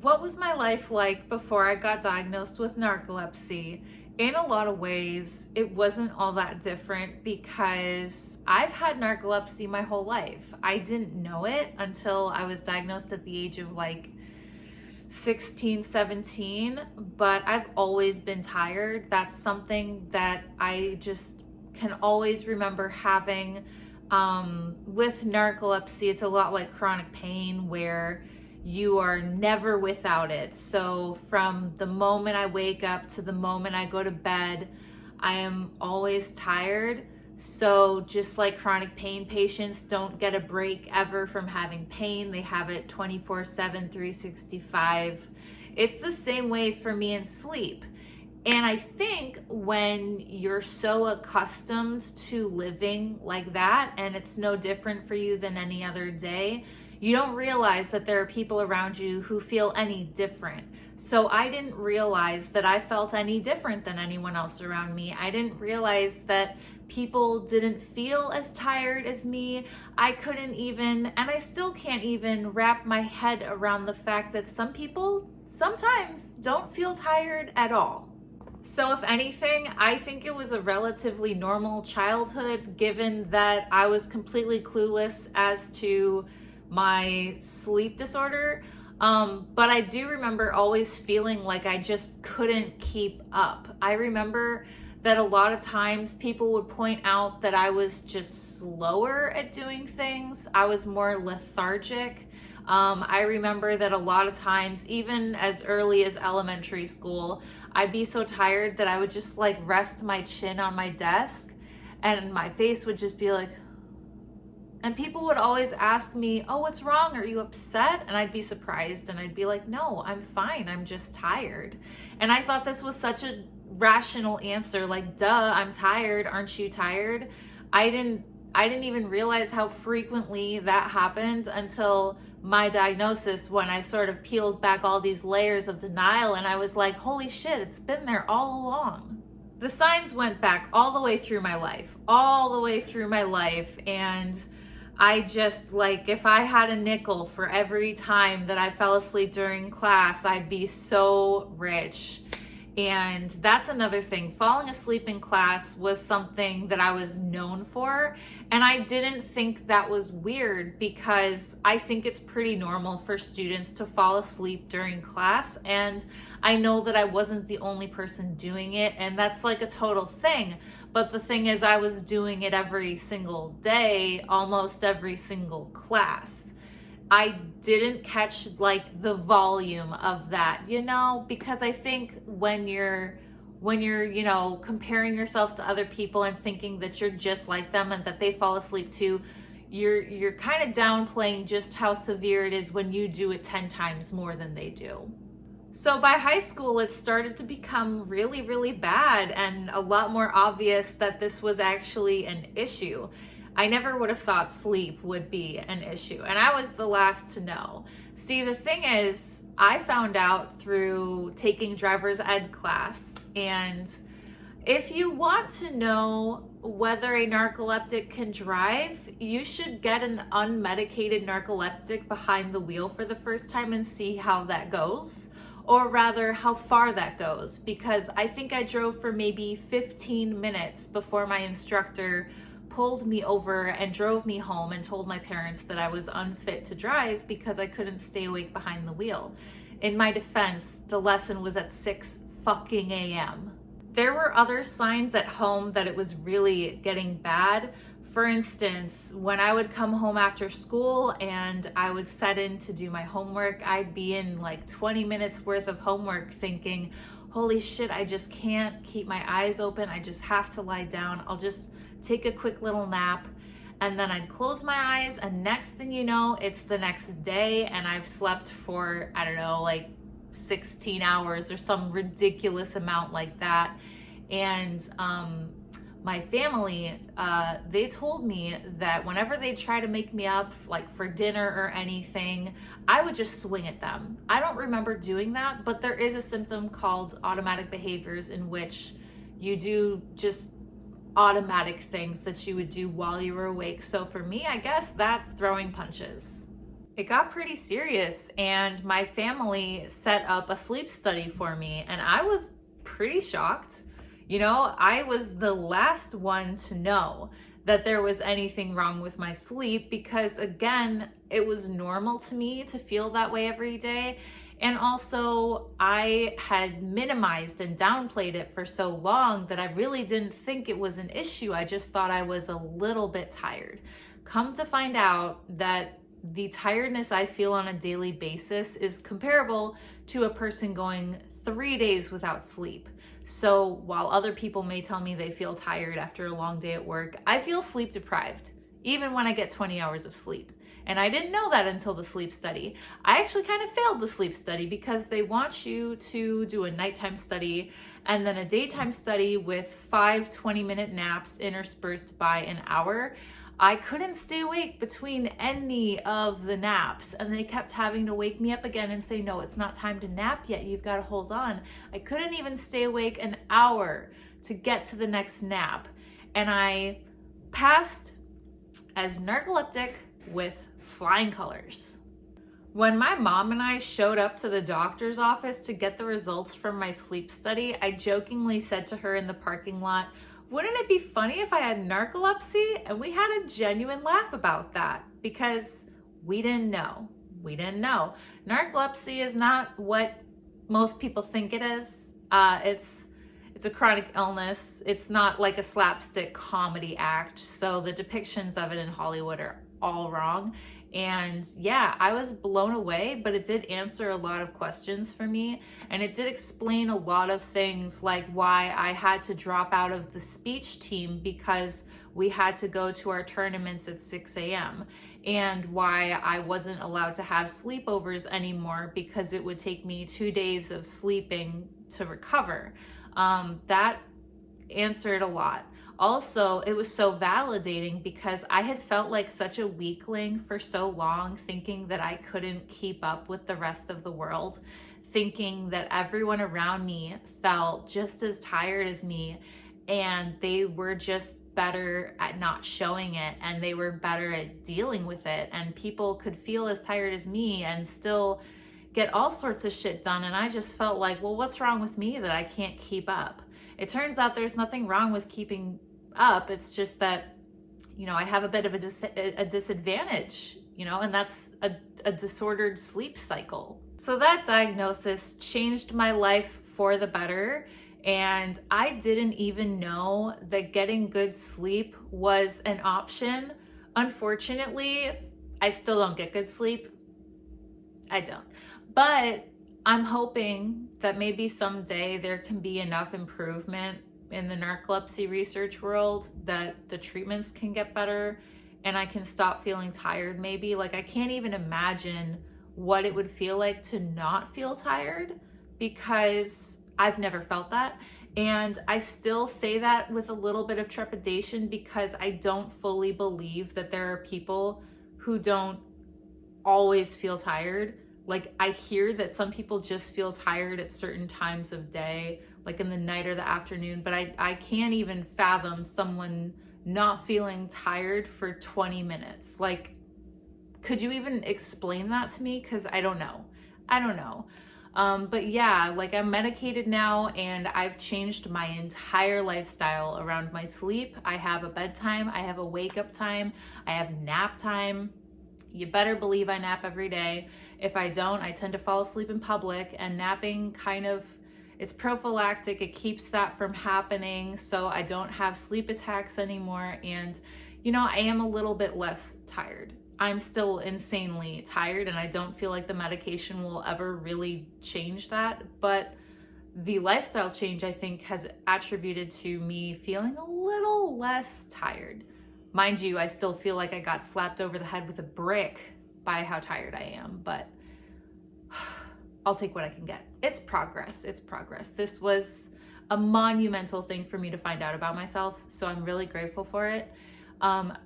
What was my life like before I got diagnosed with narcolepsy? In a lot of ways, it wasn't all that different because I've had narcolepsy my whole life. I didn't know it until I was diagnosed at the age of like 16, 17, but I've always been tired. That's something that I just can always remember having. With narcolepsy, it's a lot like chronic pain where you are never without it. So from the moment I wake up to the moment I go to bed, I am always tired. So just like chronic pain patients don't get a break ever from having pain, they have it 24/7, 365. It's the same way for me in sleep. And I think when you're so accustomed to living like that, and it's no different for you than any other day, you don't realize that there are people around you who feel any different. So I didn't realize that I felt any different than anyone else around me. I didn't realize that people didn't feel as tired as me. I couldn't even, and I still can't even wrap my head around the fact that some people sometimes don't feel tired at all. So if anything, I think it was a relatively normal childhood, given that I was completely clueless as to my sleep disorder. But I do remember always feeling like I just couldn't keep up. I remember that a lot of times people would point out that I was just slower at doing things. I was more lethargic. I remember that a lot of times, even as early as elementary school, I'd be so tired that I would just like rest my chin on my desk and my face would just be like, and people would always ask me, "Oh, what's wrong? Are you upset?" And I'd be surprised and I'd be like, "No, I'm fine. I'm just tired." And I thought this was such a rational answer, like, duh, I'm tired. Aren't you tired? I didn't even realize how frequently that happened until my diagnosis, when I sort of peeled back all these layers of denial and I was like, holy shit, it's been there all along. The signs went back all the way through my life, and I just, like, if I had a nickel for every time that I fell asleep during class, I'd be so rich. And that's another thing. Falling asleep in class was something that I was known for. And I didn't think that was weird because I think it's pretty normal for students to fall asleep during class. And I know that I wasn't the only person doing it. And that's like a total thing. But the thing is, I was doing it every single day, almost every single class. I didn't catch like the volume of that, because I think when you're, comparing yourselves to other people and thinking that you're just like them and that they fall asleep too, you're kind of downplaying just how severe it is when you do it 10 times more than they do. So by high school, it started to become really, really bad and a lot more obvious that this was actually an issue. I never would have thought sleep would be an issue, and I was the last to know. See, the thing is, I found out through taking driver's ed class, and if you want to know whether a narcoleptic can drive, you should get an unmedicated narcoleptic behind the wheel for the first time and see how that goes, or rather how far that goes, because I think I drove for maybe 15 minutes before my instructor pulled me over and drove me home and told my parents that I was unfit to drive because I couldn't stay awake behind the wheel. In my defense, the lesson was at 6 fucking a.m. There were other signs at home that it was really getting bad. For instance, when I would come home after school and I would set in to do my homework, I'd be in like 20 minutes worth of homework thinking, holy shit, I just can't keep my eyes open. I just have to lie down. I'll just take a quick little nap. And then I'd close my eyes and next thing you know, it's the next day and I've slept for, I don't know, like 16 hours or some ridiculous amount like that. And my family, they told me that whenever they try to make me up, like for dinner or anything, I would just swing at them. I don't remember doing that, but there is a symptom called automatic behaviors in which you do just automatic things that you would do while you were awake. So for me, I guess that's throwing punches. it got pretty serious, and my family set up a sleep study for me, and I was pretty shocked. I was the last one to know that there was anything wrong with my sleep because, again, it was normal to me to feel that way every day. And also, I had minimized and downplayed it for so long that I really didn't think it was an issue. I just thought I was a little bit tired. Come to find out that the tiredness I feel on a daily basis is comparable to a person going 3 days without sleep. So while other people may tell me they feel tired after a long day at work, I feel sleep deprived, even when I get 20 hours of sleep. And I didn't know that until the sleep study. I actually kind of failed the sleep study because they want you to do a nighttime study and then a daytime study with 5 20-minute naps interspersed by an hour. I couldn't stay awake between any of the naps, and they kept having to wake me up again and say, no, it's not time to nap yet. You've got to hold on. I couldn't even stay awake an hour to get to the next nap. And I passed as narcoleptic with flying colors. When my mom and I showed up to the doctor's office to get the results from my sleep study, I jokingly said to her in the parking lot, wouldn't it be funny if I had narcolepsy? And we had a genuine laugh about that because we didn't know. Narcolepsy is not what most people think it is. It's a chronic illness. It's not like a slapstick comedy act. So the depictions of it in Hollywood are all wrong. And yeah, I was blown away, but it did answer a lot of questions for me. And it did explain a lot of things like why I had to drop out of the speech team because we had to go to our tournaments at 6 a.m. and why I wasn't allowed to have sleepovers anymore because it would take me 2 days of sleeping to recover. That answered a lot. Also, it was so validating because I had felt like such a weakling for so long, thinking that I couldn't keep up with the rest of the world, thinking that everyone around me felt just as tired as me, and they were just better at not showing it, and they were better at dealing with it, and people could feel as tired as me and still get all sorts of shit done. And I just felt like, well, what's wrong with me that I can't keep up? It turns out there's nothing wrong with keeping up. It's just that, I have a bit of a disadvantage, and that's a disordered sleep cycle. So that diagnosis changed my life for the better. And I didn't even know that getting good sleep was an option. Unfortunately, I still don't get good sleep. I don't. But I'm hoping that maybe someday there can be enough improvement in the narcolepsy research world that the treatments can get better and I can stop feeling tired maybe. Like, I can't even imagine what it would feel like to not feel tired because I've never felt that. And I still say that with a little bit of trepidation because I don't fully believe that there are people who don't always feel tired. Like, I hear that some people just feel tired at certain times of day, like in the night or the afternoon, but I can't even fathom someone not feeling tired for 20 minutes. Like, could you even explain that to me? Because I don't know. But yeah, like, I'm medicated now and I've changed my entire lifestyle around my sleep. I have a bedtime, I have a wake up time, I have nap time. You better believe I nap every day. If I don't, I tend to fall asleep in public, and napping it's prophylactic. It keeps that from happening so I don't have sleep attacks anymore. And, I am a little bit less tired. I'm still insanely tired and I don't feel like the medication will ever really change that. But the lifestyle change, I think, has attributed to me feeling a little less tired. Mind you, I still feel like I got slapped over the head with a brick by how tired I am, but I'll take what I can get. It's progress. This was a monumental thing for me to find out about myself, so I'm really grateful for it.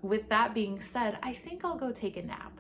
With that being said, I think I'll go take a nap.